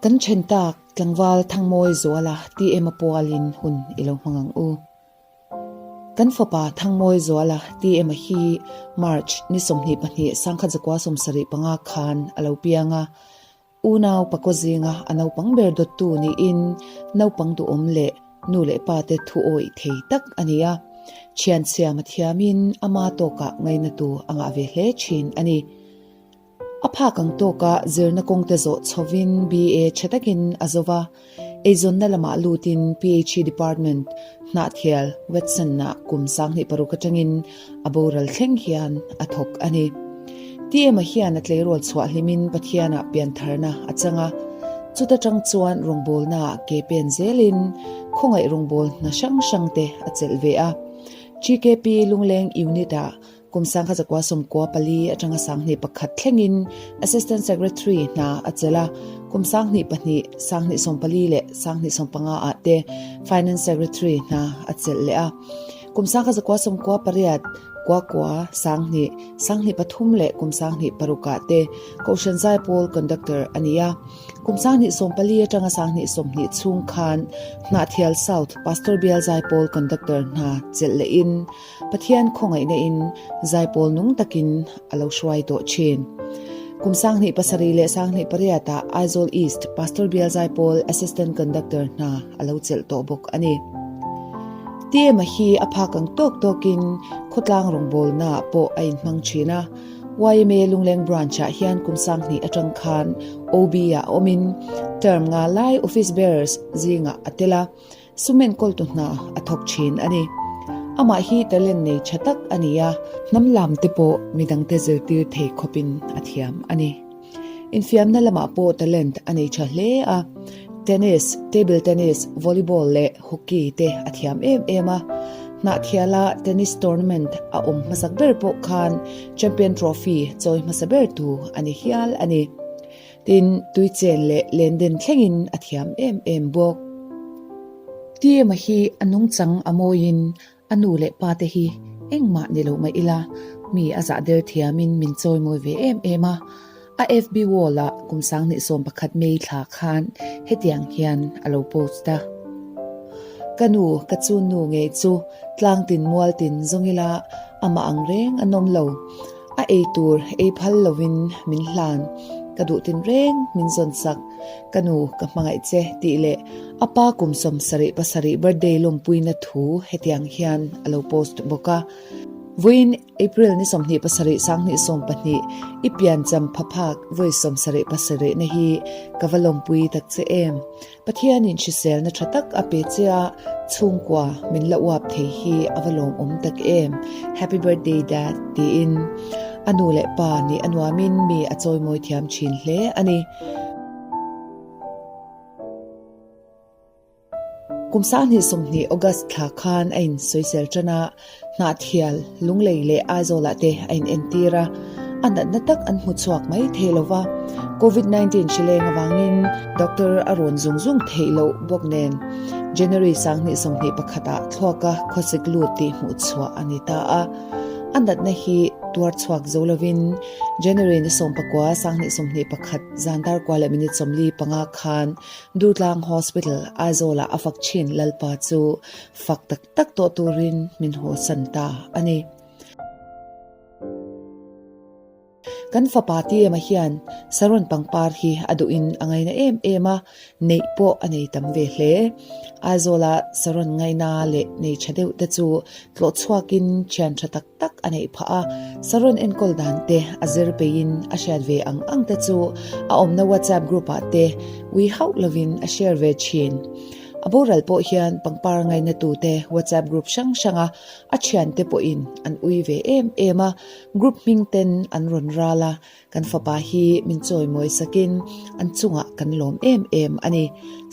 kan chen tak tlangwal Thangmawizuala TMA'n hun ilo mangang u kan Fapa Thangmawizuala TMA hi March ni somni pani sangkha jakwa somsari panga khan alo pianga uanau pakozinga naupang ber dawttu niin naupang duhawm le nu le pate thuoi thei tak ania Thian siam thiamin ama tawkah ngaina tu anga ve hle thin ani apha kang tawkah zirna kongte zo chovin BA chetakin azova Aizawl-ah lama lutin PhD department Hnahthial wetsan na kumsang ni parukatangin aboral Thian athok ani TMA hian atlei rol chwa hlimin pathiana piantharna achanga chuta tang chuan rongbol na ke pen zelin khongai rongbol na sang sangte achelve a GKP Lunglei unita kumsang kha jakwa somkwa pali atanga sangni pakhat thlengin assistant secretary na achela kumsang ni pani sangni sompali le sangni sompanga ate finance secretary na achel le a kumsang kha jakwa somkwa pariat kwa sangni pathum le kumsangni paruka te kaushan zaipol conductor ania kumsangni sompali atanga sangni somni chung khan Hnahthial south pastor bial zaipol conductor na chel le in pathian khongai na in zaipol nung takin alo shwai to chin kumsangni pasari le sangni pariata Aizawl east pastor bial zaipol assistant conductor na alo chel to bok ani TMA hi apha kang tokin khotlang rongbol na po ain mang china YMA Lunglei branch a hian kumsang ni atang khan OB a omin term nga lai office bearers zinga atela sumen koltu na athok chin ani ama hi talen nei chatak ania namlam te po midang te zirtir thei khopin athiam ani infiam na lama po talent ani chahle a tennis, table tennis, volleyball le hockey te athiam ema Hnahthiala tennis tournament a masakber po khan champion trophy choi masaber tu ani hial ani tin tuichen le lenden thlengin athiam bok TMA hi anung chang amoin anu le pate hi engma nilo mai ila mi aza der thiamin min choi moi ve ema a FB wala kumsang ni som pakhat mei thla khan hetiang hian alo posta kanu kachun nu nge chu tlang tin mual tin zongila ama angreng anom lo a eitur phal lovin min hlan kadu tin reng min zon sak kanu ka mangai che ti le apa kumsom sari pasari birthday lompui na thu hetiang hian alo post boka Vawiin April ni somni pasari sangni sompani ipian jam phaphak voi somsari pasari na hi kavalompui tak che pathian in chisel na thatak ape chea chungkwa min la wap thei hi avalom tak happy birthday dad ti in anu le pa ni anwamin mi achoi moi thiam chin hle ani kumsang ni somni August thla khan ain sawisel tana Hnahthial Lunglei le Aizawl-ah te ain entira anat natak an hmuchhuak mai thei lova COVID-19 chileng awangin Dr. Aron zungzung theilo boknen January sangni somni pakhata tawkah khosik luti hmuchhuak anita a anat na hi tuar chuak zolovin January ni sompakwa sangni somni pakhat zandar kwala minute somli panga khan Durtlang Hospital Aizawl-ah afak chin lalpa chu fak tak to turin min ho santa ani kan Fapa TMA'n hian saron pangpar hi aduin angaina ema nei po anei tam ve hle Aizawl-ah saron ngaina le nei chadeu te chu tlo chhuakin chian thatak tak anei pha a saron enkol dan te azir pein a share ve ang te chu a omna WhatsApp group a te we how lovin a share ve chin aboral po hian pangpar ngai na tu te WhatsApp group shanga a chian te po in an ui ve ema group mingten an ron rala kan Fapa hi min choi moi sakin an chunga kan lom ani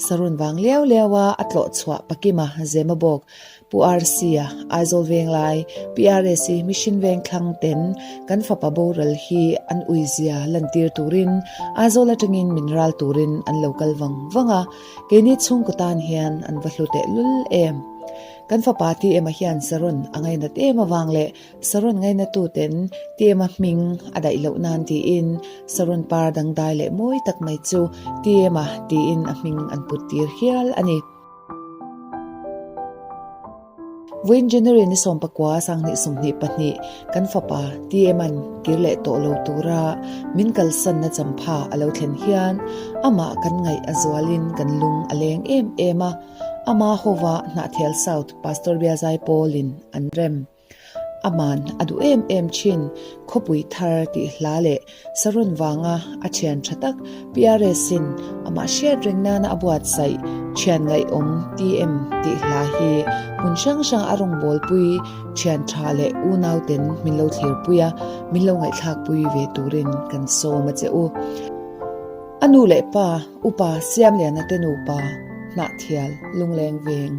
sarun wang lewa atlo chwa pakima zema bok Pi Rsi'n Aizawl venglai Pi Rsi'n mission veng thlang ten kan Fapa boral hi an uizia lantir turin Aizawl-ah tangin mineral turin an local wanga keni chung kutan hian an vahlute lul kan Fapa TMA'n hian sarun ngaina tema wangle sarun ngaina tu ten TMA ming ada ilo nan ti in sarun par dang dai le moi tak mai chu TMA ti in ming an putir hial ani Vawiin January ni som pakwa sang ni sumni pahni kan Fapa TMA'n kirle to lo tura min kalsan na champha alo thlen hian ama kan ngai azwalin kan lung aleng ema ama hova Hnahthial South Pastor Biazai Paulin anrem aman adu chin khopui thar ti hlale sarun wanga achian thatak Pi Rsi'n ama HRIATRENGNA na abuat sai chian ngai TM ti hla hi munshang shang arong bol pui chian thale uanau ten minlo thlir puya minlo ngai thak pui ve turin kan so ma cheu anu le pa upa siam le na tenu pa Hnahthial Lunglei veng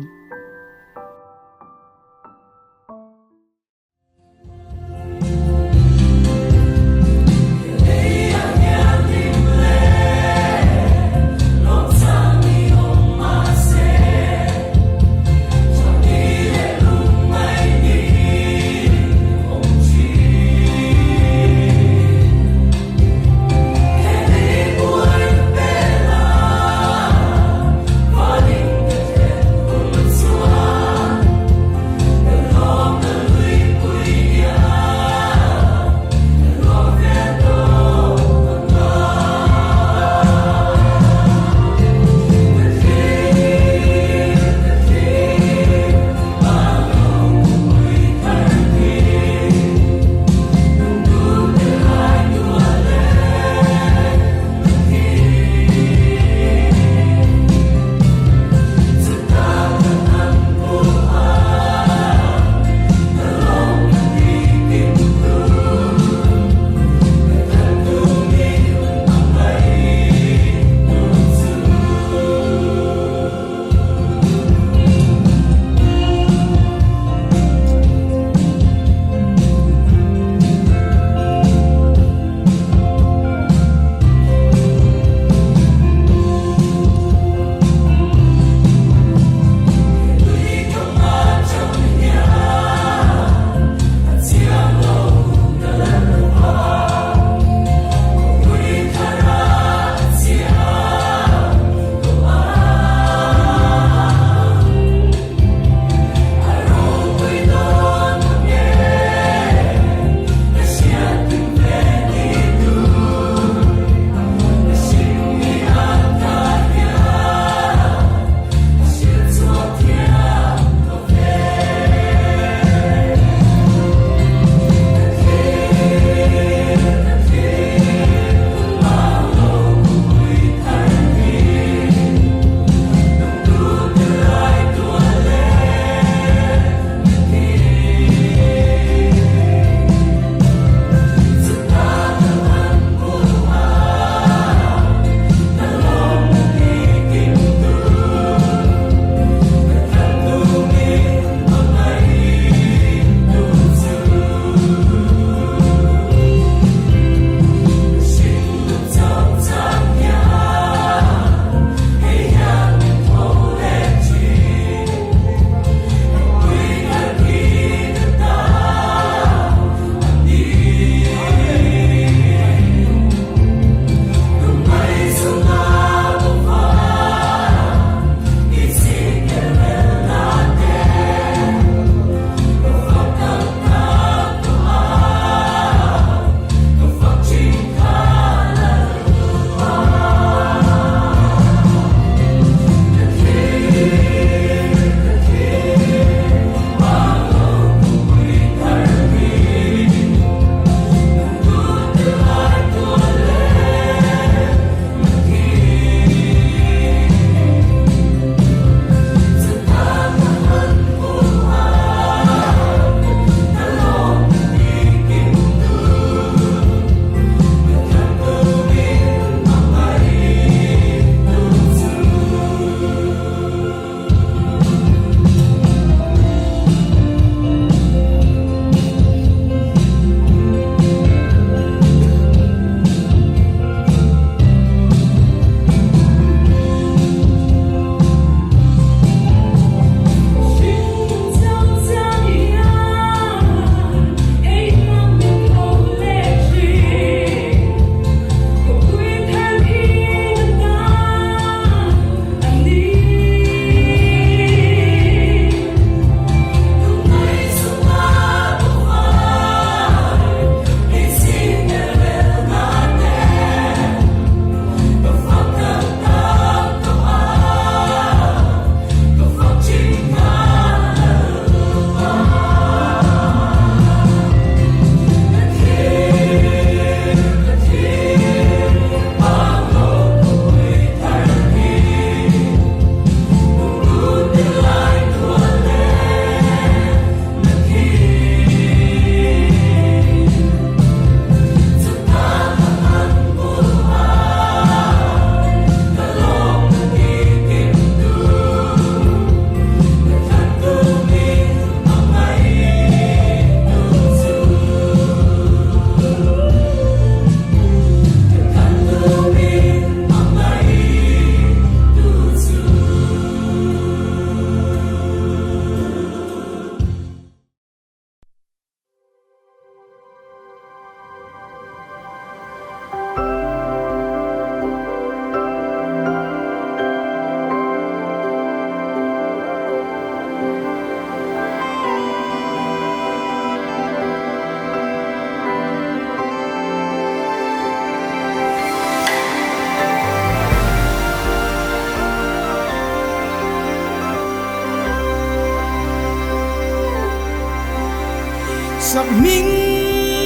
sắc minh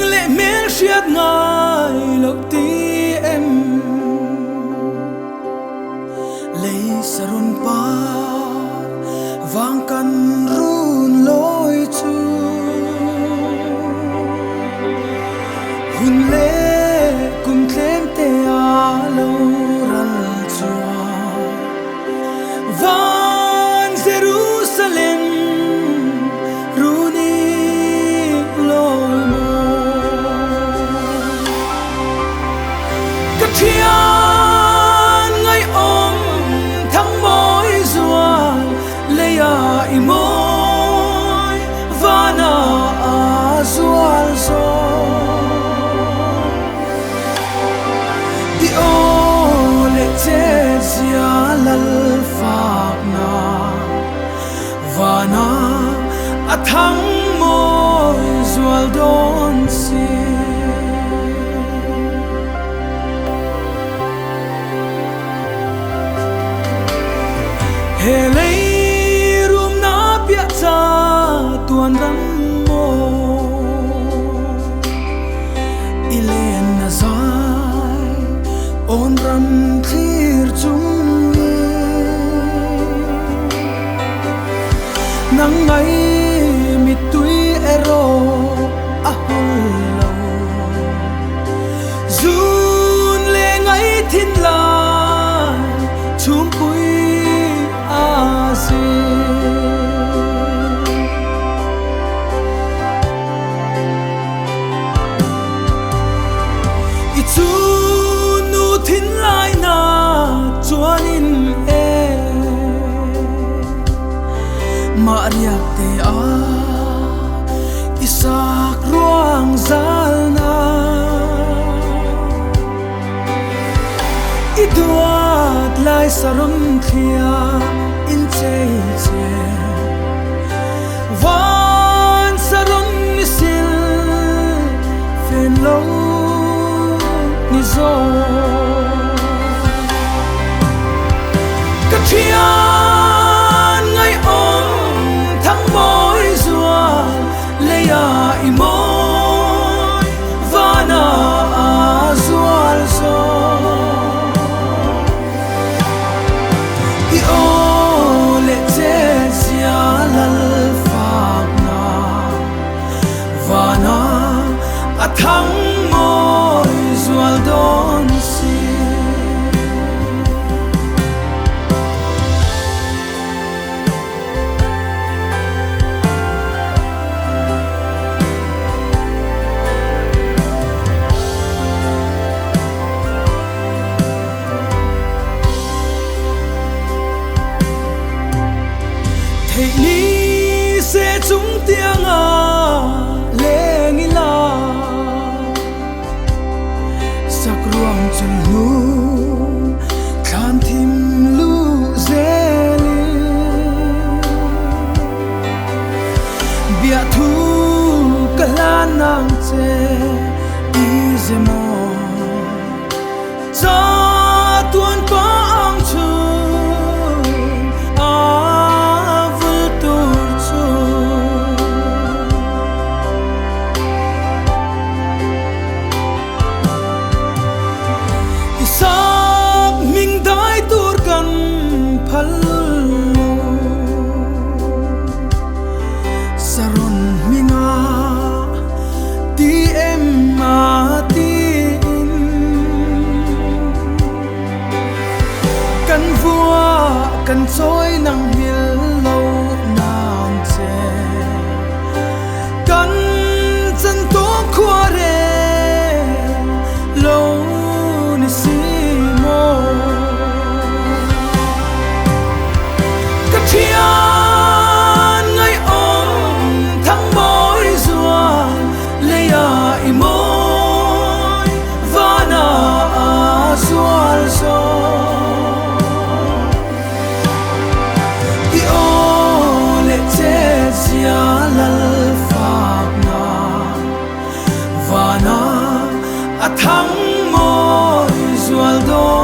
lệ mến siết ngài lộc tí em lấy sarun pa vang căn run lối chu hun lệ cùng thêm te a lâu ral chua van Jerusalem Thian ngay ôm Thangmawizuala lấy ai môi và na Aizawl đi ô lệ chết zia lal Fap na và na Thangmawizuala don si he lấy rum na bia cha tuan ram mo ilen na zai on ram thir chung nang ngai mi tui ero a hol zun le ngai thin la chung pui Itu nu thin lai na chuanin e Maria te a isak ruang zal na iduat lai sarum thia in che van saron ni sil fen lo ni zo ka Thian ngay ôm Thangmawizuala lấy ai môi và na Aizawl i ô lệ chết zia lal Fap na và na Thangmawizuala don si thei ni se chung piang leng ila sak ruang chun nu khan thim lu zeli bia thu kalan nang che izemo cha tuan pa ang chu saron minga TMA'n kan vua kan choi nang hil lo nang che kan chân to khua re lo ni si mo ka Thian ngay ôm Thangmawizuala lấy ai môi và na Aizawl i ô lệ chết zia lal Fap na và na Thangmawizuala don